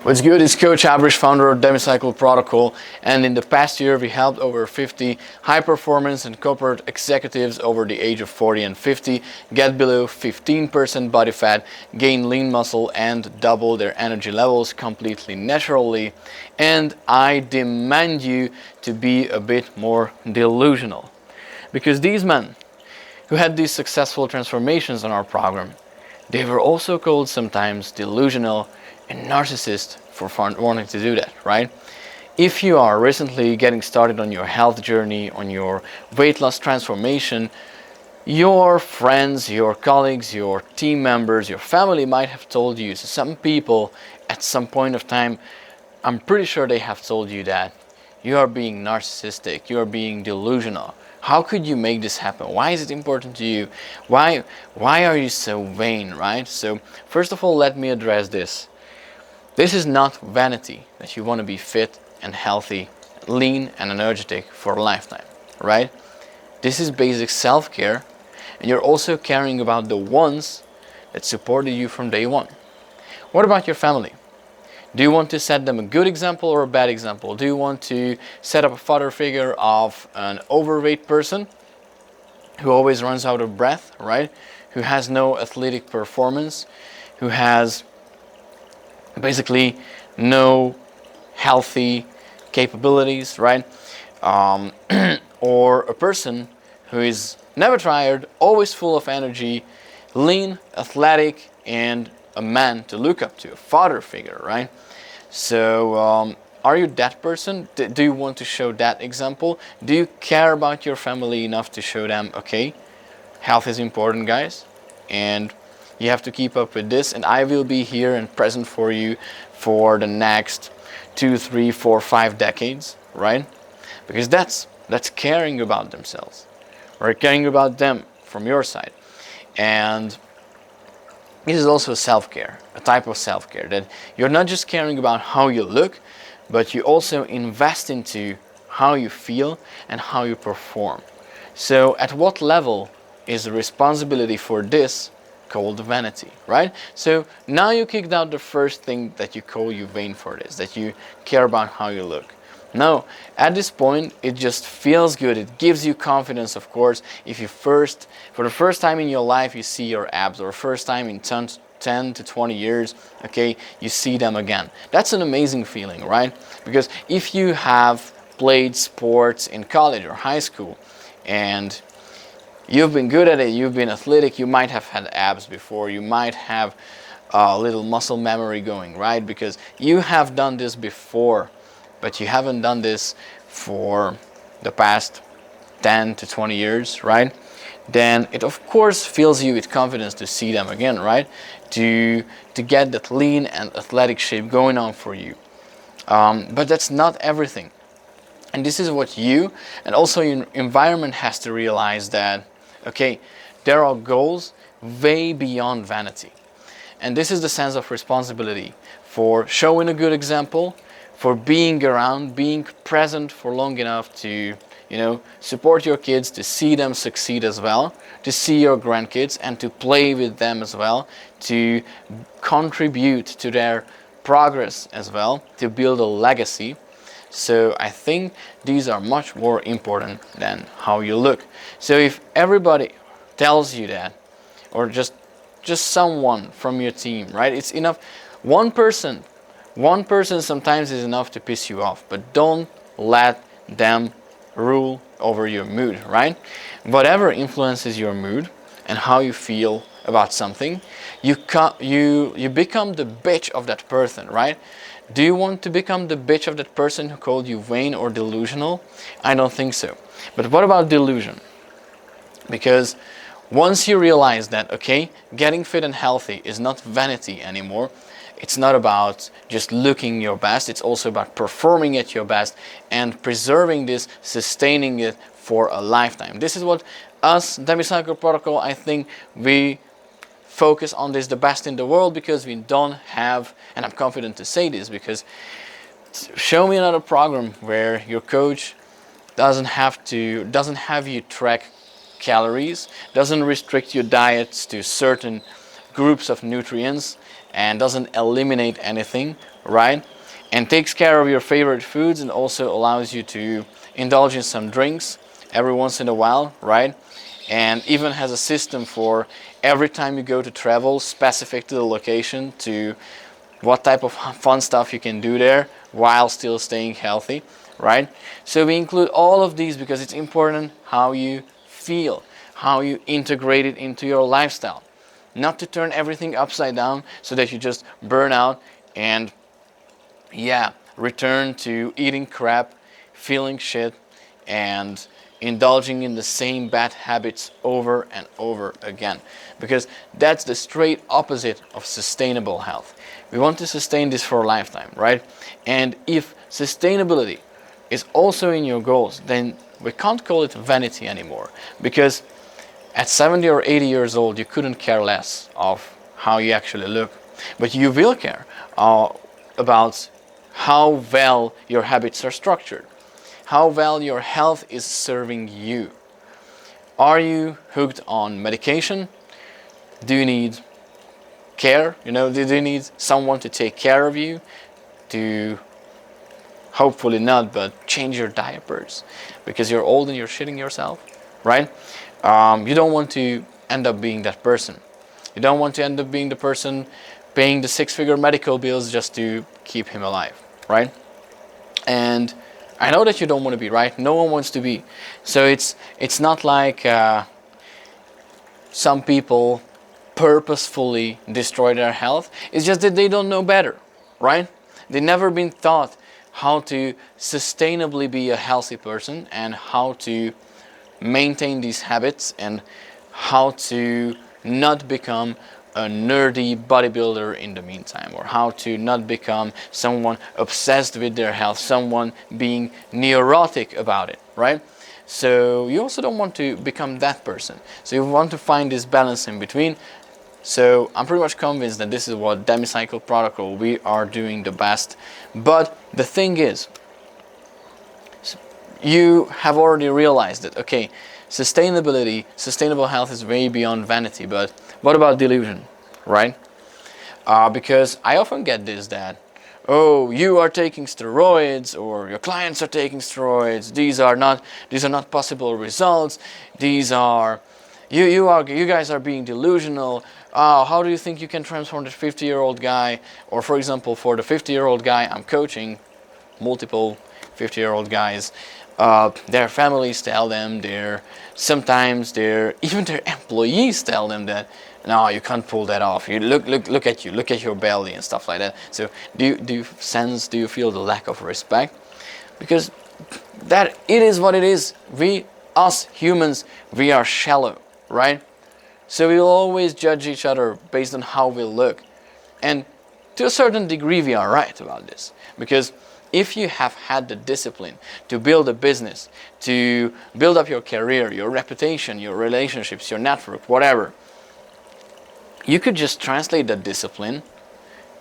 What's good? It's Coach Ábris, founder of Demi Cycle Protocol, and in the past year we helped over 50 high performance and corporate executives over the age of 40 and 50 get below 15% body fat, gain lean muscle, and double their energy levels completely naturally. And I demand you to be a bit more delusional, because these men who had these successful transformations on our program, they were also called sometimes delusional and narcissist for wanting to do that, right? If you are recently getting started on your health journey, on your weight loss transformation, your friends, your colleagues, your team members, your family might have told you, so some people at some point of time, I'm pretty sure they have told you that you are being narcissistic, you are being delusional. How could you make this happen? Why is it important to you? Why are you so vain, right? So first of all, let me address this. This is not vanity, that you want to be fit and healthy, lean and energetic for a lifetime, right? This is basic self-care, and you're also caring about the ones that supported you from day one. What about your family? Do you want to set them a good example or a bad example? Do you want to set up a father figure of an overweight person who always runs out of breath, right? Who has no athletic performance, who has basically no healthy capabilities, right? Or a person who is never tired, always full of energy, lean, athletic, and a man to look up to, a father figure, right? So are you that person? Do you want to show that example? Do you care about your family enough to show them, okay, health is important, guys, and you have to keep up with this, and I will be here and present for you for the next 2, 3, 4, 5 decades, right? Because that's caring about themselves, or caring about them from your side. And this is also self-care, a type of self-care, that you're not just caring about how you look, but you also invest into how you feel and how you perform. So at what level is the responsibility for this called vanity, right? So now you kicked out the first thing that you call you vain for this, that you care about how you look. No, at this point, it just feels good. It gives you confidence, of course, if you for the first time in your life, you see your abs, or first time in 10 to 20 years, okay, you see them again. That's an amazing feeling, right? Because if you have played sports in college or high school, and you've been good at it, you've been athletic, you might have had abs before, you might have a little muscle memory going, right? Because you have done this before, but you haven't done this for the past 10 to 20 years, right? Then it of course fills you with confidence to see them again, right? To get that lean and athletic shape going on for you. But that's not everything. And this is what you and also your environment has to realize, that okay, there are goals way beyond vanity. And this is the sense of responsibility for showing a good example, for being around, being present for long enough to, support your kids, to see them succeed as well, to see your grandkids and to play with them as well, to contribute to their progress as well, to build a legacy. So I think these are much more important than how you look. So if everybody tells you that, or just someone from your team, right? It's enough. One person sometimes is enough to piss you off, but don't let them rule over your mood, right? Whatever influences your mood and how you feel about something, you become the bitch of that person, right? Do you want to become the bitch of that person who called you vain or delusional? I don't think so. But what about delusion? Because once you realize that, okay, getting fit and healthy is not vanity anymore, it's not about just looking your best, it's also about performing at your best and preserving this, sustaining it for a lifetime. This is what us, Demi Cycle Protocol, I think we focus on this the best in the world, because we don't have, and I'm confident to say this, because show me another program where your coach doesn't have you track calories, doesn't restrict your diets to certain groups of nutrients, and doesn't eliminate anything, right? And takes care of your favorite foods and also allows you to indulge in some drinks every once in a while, right? And even has a system for every time you go to travel, specific to the location, to what type of fun stuff you can do there while still staying healthy, right? So we include all of these because it's important how you feel, how you integrate it into your lifestyle. Not to turn everything upside down so that you just burn out and return to eating crap, feeling shit, and indulging in the same bad habits over and over again. Because that's the straight opposite of sustainable health. We want to sustain this for a lifetime, right? And if sustainability is also in your goals, then we can't call it vanity anymore. Because at 70 or 80 years old, you couldn't care less of how you actually look. But you will care about how well your habits are structured, how well your health is serving you. Are you hooked on medication? Do you need care? Do you need someone to take care of you? To, hopefully not, but change your diapers because you're old and you're shitting yourself, right? You don't want to end up being that person. You don't want to end up being the person paying the 6-figure medical bills just to keep him alive, right? And I know that you don't want to be, right? No one wants to be. So it's not like some people purposefully destroy their health. It's just that they don't know better, right? They've never been taught how to sustainably be a healthy person and how to maintain these habits and how to not become a nerdy bodybuilder in the meantime, or how to not become someone obsessed with their health, someone being neurotic about it, right? So you also don't want to become that person. So you want to find this balance in between. So I'm pretty much convinced that this is what Demi Cycle Protocol, we are doing the best. But the thing is, you have already realized that, okay, sustainable health is way beyond vanity, but what about delusion, right? Because I often get this that, oh, you are taking steroids, or your clients are taking steroids. These are not possible results. These are, you guys are being delusional. How do you think you can transform the 50-year-old guy? Or for example, for the 50-year-old guy I'm coaching, multiple 50-year-old guys. Their families tell them, sometimes even their employees tell them that, no, you can't pull that off. You look at you, look at your belly and stuff like that. So do you feel the lack of respect? Because that it is what it is. Us humans, we are shallow, right? So we'll always judge each other based on how we look. And to a certain degree, we are right about this. Because if you have had the discipline to build a business, to build up your career, your reputation, your relationships, your network, whatever, you could just translate that discipline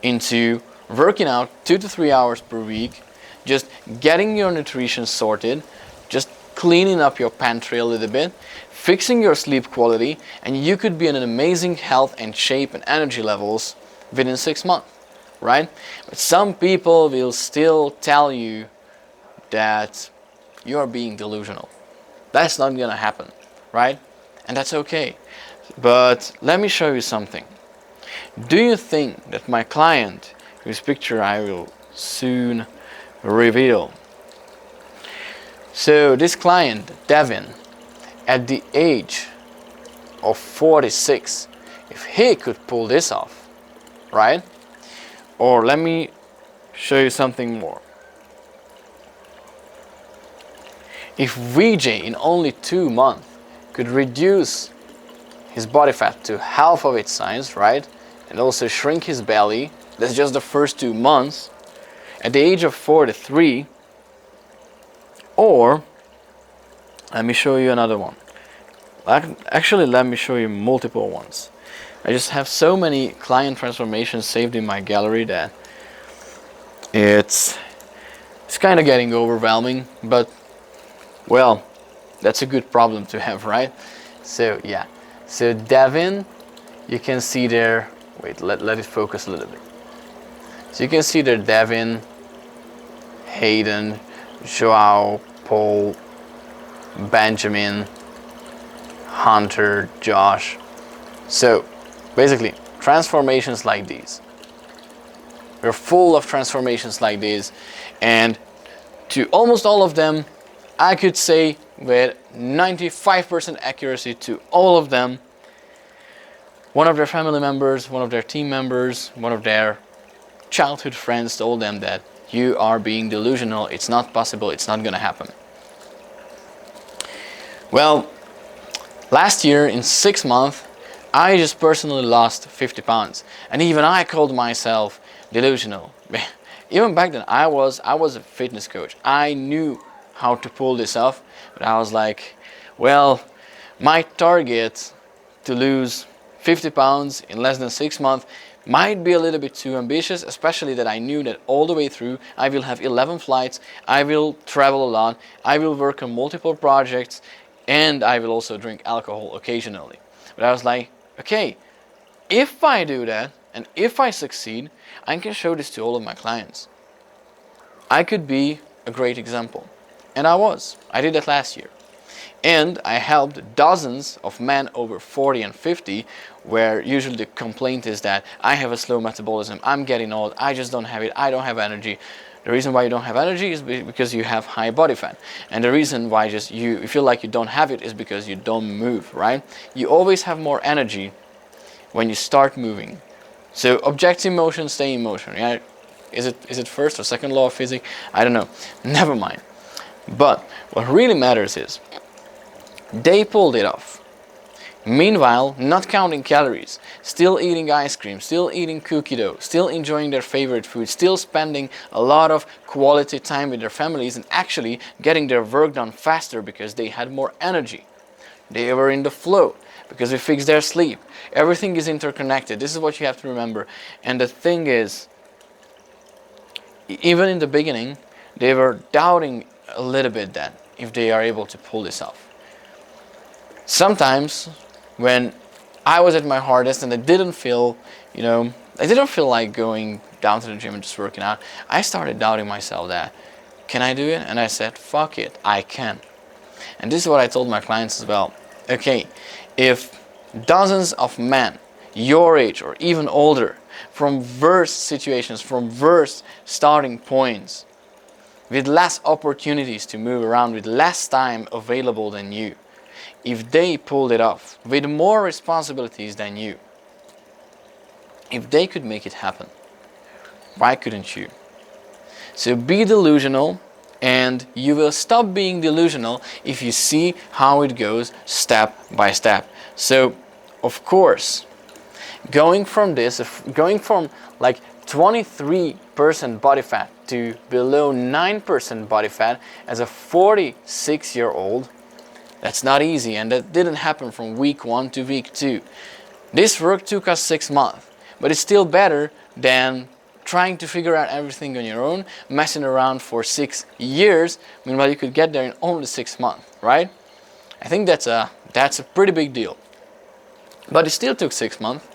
into working out 2 to 3 hours per week, just getting your nutrition sorted, just cleaning up your pantry a little bit, fixing your sleep quality, and you could be in an amazing health and shape and energy levels within 6 months. Right? But some people will still tell you that you are being delusional. That's not gonna happen, right? And that's okay. But let me show you something. Do you think that my client, whose picture I will soon reveal, so this client, Devin, at the age of 46, if he could pull this off, right? Or let me show you something more. If VJ in only 2 months could reduce his body fat to half of its size, right? And also shrink his belly, that's just the first 2 months, at the age of 43, or, let me show you another one. Actually, let me show you multiple ones. I just have so many client transformations saved in my gallery that it's kind of getting overwhelming, but well, that's a good problem to have, right? So yeah, so Devin, you can see there, wait, let it focus a little bit. So you can see there Devin, Hayden, Joao, Paul, Benjamin, Hunter, Josh. So basically, transformations like these. We're full of transformations like this, and to almost all of them, I could say with 95% accuracy to all of them, one of their family members, one of their team members, one of their childhood friends told them that you are being delusional, it's not possible, it's not gonna happen. Well, last year in 6 months, I just personally lost 50 pounds, and even I called myself delusional. Even back then, I was a fitness coach. I knew how to pull this off, but I was like, well, my target to lose 50 pounds in less than 6 months might be a little bit too ambitious, especially that I knew that all the way through I will have 11 flights, I will travel a lot, I will work on multiple projects, and I will also drink alcohol occasionally. But I was like, okay, if I do that, and if I succeed, I can show this to all of my clients. I could be a great example. And I did that last year. And I helped dozens of men over 40 and 50, where usually the complaint is that I have a slow metabolism, I'm getting old, I just don't have it, I don't have energy. The reason why you don't have energy is because you have high body fat. And the reason why you feel like you don't have it is because you don't move, right? You always have more energy when you start moving. So objects in motion, stay in motion, right? Is it first or second law of physics? I don't know. Never mind. But what really matters is they pulled it off. Meanwhile, not counting calories, still eating ice cream, still eating cookie dough, still enjoying their favorite food, still spending a lot of quality time with their families, and actually getting their work done faster because they had more energy. They were in the flow because we fixed their sleep. Everything is interconnected. This is what you have to remember. And the thing is, even in the beginning, they were doubting a little bit that if they are able to pull this off. Sometimes when I was at my hardest and I didn't feel like going down to the gym and just working out, I started doubting myself that, can I do it? And I said, fuck it, I can. And this is what I told my clients as well. Okay, if dozens of men your age or even older, from worse situations, from worse starting points, with less opportunities to move around, with less time available than you, if they pulled it off, with more responsibilities than you, if they could make it happen, why couldn't you? So be delusional, and you will stop being delusional if you see how it goes step by step. So, of course, going from like 23% body fat to below 9% body fat as a 46-year-old, that's not easy, and that didn't happen from week 1 to week 2. This work took us 6 months, but it's still better than trying to figure out everything on your own, messing around for 6 years. Meanwhile, you could get there in only 6 months, right? I think that's a pretty big deal. But it still took 6 months.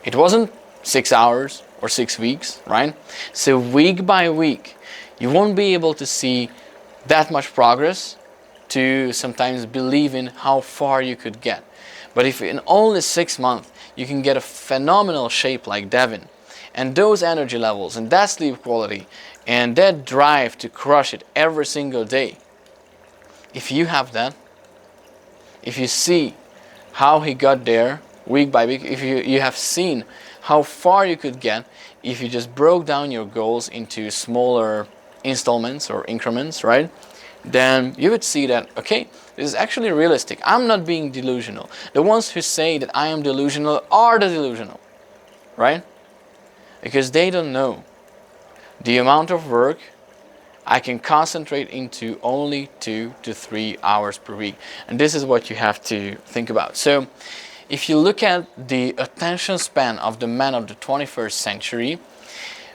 It wasn't 6 hours or 6 weeks, right? So week by week, you won't be able to see that much progress to sometimes believe in how far you could get. But if in only 6 months you can get a phenomenal shape like Devin, and those energy levels and that sleep quality and that drive to crush it every single day, if you have that, if you see how he got there week by week, if you have seen how far you could get if you just broke down your goals into smaller installments or increments, right? Then you would see that, okay, this is actually realistic. I'm not being delusional. The ones who say that I am delusional are the delusional, right? Because they don't know the amount of work I can concentrate into only 2 to 3 hours per week. And this is what you have to think about. So if you look at the attention span of the men of the 21st century,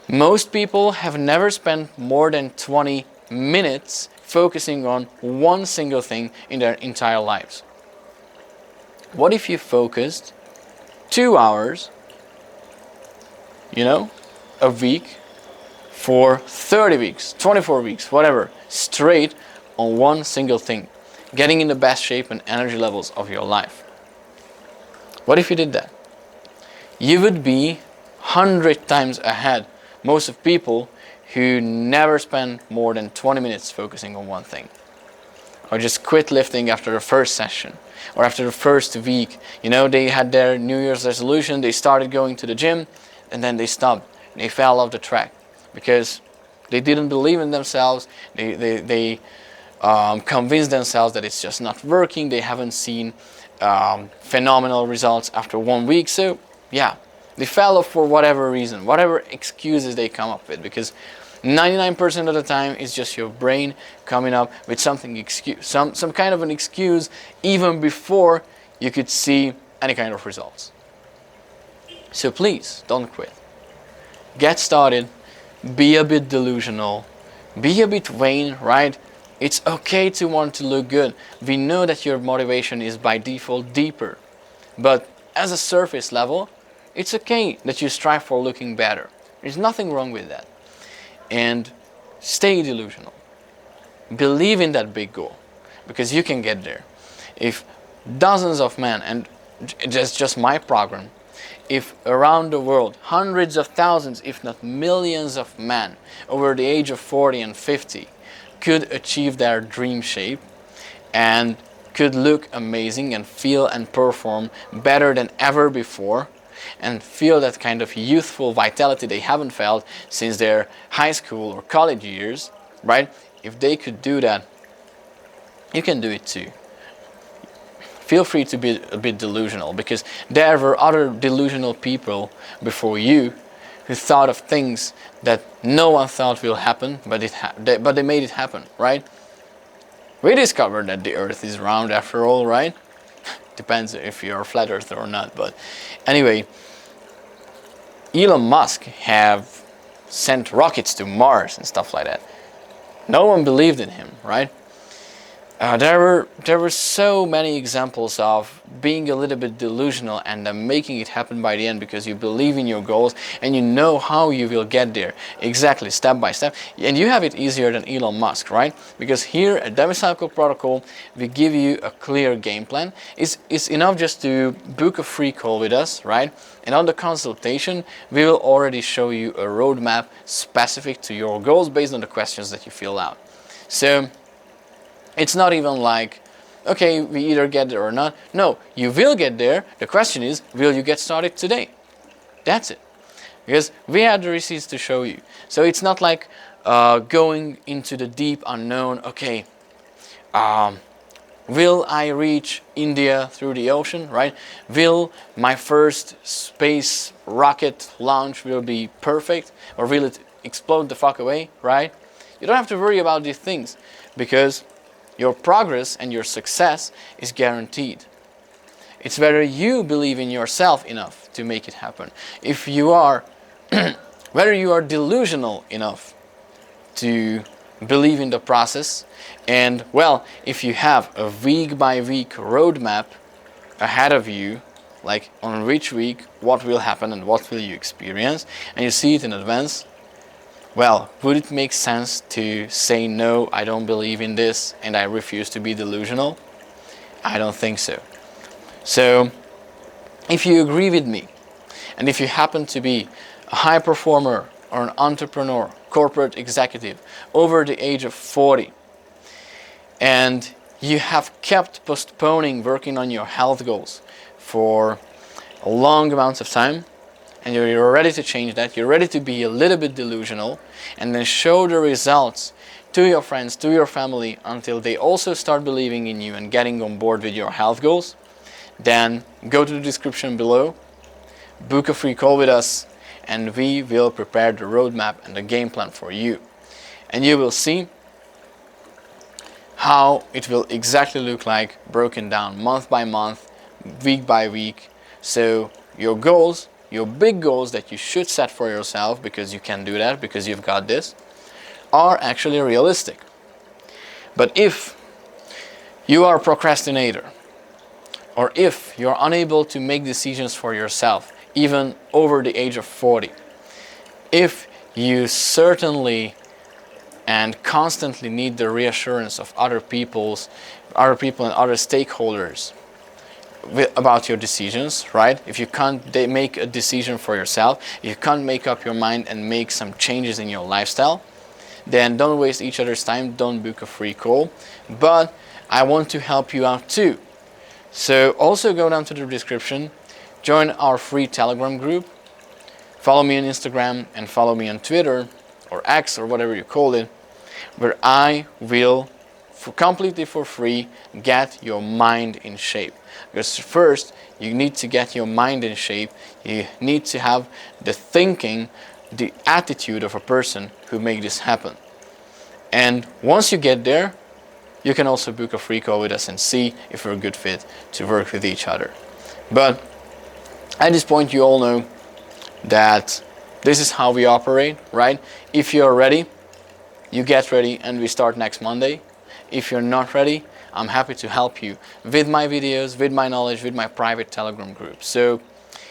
most people have never spent more than 20 minutes focusing on one single thing in their entire lives. What if you focused 2 hours, a week for 30 weeks, 24 weeks, whatever, straight on one single thing, getting in the best shape and energy levels of your life. What if you did that? You would be 100 times ahead most of people who never spend more than 20 minutes focusing on one thing, or just quit lifting after the first session or after the first week. You know, they had their New Year's resolution, they started going to the gym, and then they stopped. They fell off the track because they didn't believe in themselves. They convinced themselves that it's just not working. They haven't seen phenomenal results after 1 week. So yeah, they fell off for whatever reason, whatever excuses they come up with, because 99% of the time it's just your brain coming up with some kind of an excuse even before you could see any kind of results. So please don't quit. Get started. Be a bit delusional. Be a bit vain, right? It's okay to want to look good. We know that your motivation is by default deeper. But as a surface level, it's okay that you strive for looking better. There's nothing wrong with that. And stay delusional. Believe in that big goal, because you can get there. If dozens of men, and just my program, if around the world hundreds of thousands, if not millions of men over the age of 40 and 50 could achieve their dream shape and could look amazing and feel and perform better than ever before, and feel that kind of youthful vitality they haven't felt since their high school or college years, right? If they could do that, you can do it too. Feel free to be a bit delusional, because there were other delusional people before you who thought of things that no one thought will happen, but they made it happen, right? We discovered that the Earth is round after all, right? Depends if you're a flat earther or not, but anyway, Elon Musk have sent rockets to Mars and stuff like that. No one believed in him, right? There were so many examples of being a little bit delusional and then making it happen by the end, because you believe in your goals and you know how you will get there exactly, step by step, and you have it easier than Elon Musk, right? Because here at Demi Cycle Protocol we give you a clear game plan. It's enough just to book a free call with us, right? And on the consultation we will already show you a roadmap specific to your goals based on the questions that you fill out. So it's not even like, okay, we either get there or not. No, you will get there. The question is, will you get started today? That's it. Because we have the receipts to show you. So it's not like going into the deep unknown. Okay, will I reach India through the ocean, right? Will my first space rocket launch will be perfect, or will it explode the fuck away, right? You don't have to worry about these things, because your progress and your success is guaranteed. It's whether you believe in yourself enough to make it happen. If you are, whether you are delusional enough to believe in the process, and well, if you have a week by week roadmap ahead of you, like on which week what will happen and what will you experience, and you see it in advance, well, would it make sense to say, no, I don't believe in this and I refuse to be delusional? I don't think so. So, if you agree with me, and if you happen to be a high performer or an entrepreneur, corporate executive over the age of 40, and you have kept postponing working on your health goals for a long amount of time, and you're ready to change that, you're ready to be a little bit delusional, and then show the results to your friends, to your family, until they also start believing in you and getting on board with your health goals, then go to the description below, book a free call with us, and we will prepare the roadmap and the game plan for you. And you will see how it will exactly look like, broken down month by month, week by week, so your goals, your big goals that you should set for yourself, because you can do that, because you've got this, are actually realistic. But if you are a procrastinator, or if you're unable to make decisions for yourself, even over the age of 40, if you certainly and constantly need the reassurance of other people and other stakeholders about your decisions, right? If you can't make a decision for yourself, if you can't make up your mind and make some changes in your lifestyle, then don't waste each other's time, don't book a free call. But I want to help you out too. So also go down to the description, join our free Telegram group, follow me on Instagram and follow me on Twitter or X or whatever you call it, where I will completely for free get your mind in shape. Because first you need to get your mind in shape. You need to have the thinking, the attitude of a person who make this happen. And once you get there, you can also book a free call with us and see if we're a good fit to work with each other. But at this point, you all know that this is how we operate, right? If you're ready, you get ready and we start next Monday. If you're not ready, I'm happy to help you with my videos, with my knowledge, with my private Telegram group. So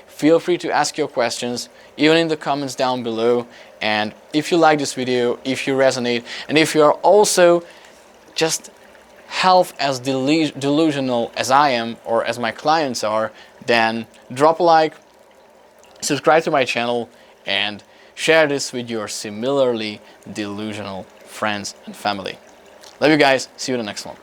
feel free to ask your questions, even in the comments down below. And if you like this video, if you resonate, and if you are also just half as delusional as I am or as my clients are, then drop a like, subscribe to my channel, and share this with your similarly delusional friends and family. Love you guys. See you in the next one.